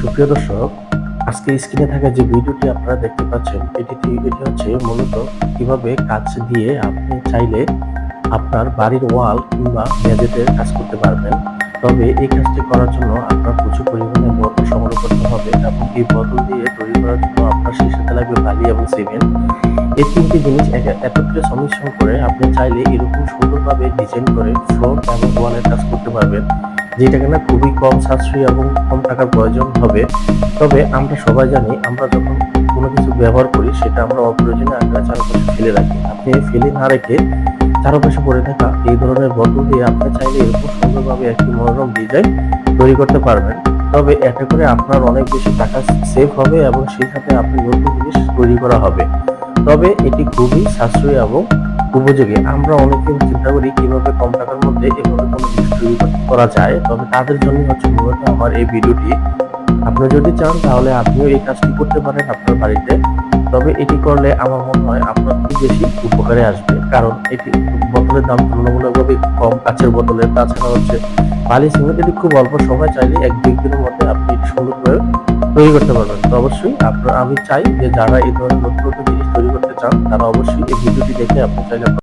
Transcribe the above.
সুপ্রিয় দর্শক, আজকে স্ক্রিনে থাকা যে ভিডিওটি আপনারা দেখতে পাচ্ছেন, এটি হচ্ছে মূলত কিভাবে কাঁচ দিয়ে আপনি চাইলে আপনার বাড়ির ওয়াল কিংবা মেঝেতে কাজ করতে পারবেন। তবে এই কাজটি করার জন্য আপনার প্রচুর পরিমাণে বোতল সংগ্রহ করতে হবে এবং এই বোতল দিয়ে তৈরি করার জন্য আপনার সেই সাথে লাগবে বালি এবং সিমেন্ট। এই ৩ টি জিনিস একত্রে সংমিশ্রণ করে আপনি চাইলে এরকম সুন্দরভাবে ডিজাইন করে ফ্লোর এবং ওয়ালের কাজ করতে পারবেন। যেটা কিনা খুবই কম সাশ্রয়ী এবং কম টাকার প্রয়োজন হবে। তবে আমরা সবাই জানি, আমরা যখন কোনো কিছু ব্যবহার করি সেটা আমরা অপ্রয়োজনীয় আকারে চারপাশে ফেলে রাখি। আপনি ফেলে না রেখে চারপাশে পড়ে থাকা এই ধরনের বোতল দিয়ে আপনি চাইলে এরকম সুন্দরভাবে একটি মনোরম ডিজাইন তৈরি করতে পারবেন। তবে এতে করে আপনার অনেক বেশি টাকা সেভ হবে এবং সেই সাথে আপনি নতুন জিনিস তৈরি করা হবে। তবে এটি খুবই সাশ্রয়ী এবং উপযোগী। আমরা অনেকে চিন্তা করি কিভাবে কম টাকার মধ্যে এভাবে কোনো জিনিস তৈরি করা যায়। তবে তাদের জন্য হচ্ছে মূলত আমার এই ভিডিওটি। আপনি যদি চান তাহলে আপনিও এই কাজটি করতে পারেন আপনার বাড়িতে। তবে এটি করলে আমার মনে হয় আপনার খুব বেশি উপকারে আসবে। কারণ এটি বোতলের দাম তুলনামূলকভাবে কম, কাঁচের বোতলের। তাছাড়া হচ্ছে বালি সিমেন্ট, এটি খুব অল্প সময়, চাইলে ১-২ দিনের মধ্যে আপনি এটি সুন্দরভাবে তৈরি করতে পারবেন। তো অবশ্যই আমি চাই যে যারা এই ধরনের নতুন নতুন জিনিস তৈরি করতে চান তারা অবশ্যই এই ভিডিওটি দেখে আপনি চাইলে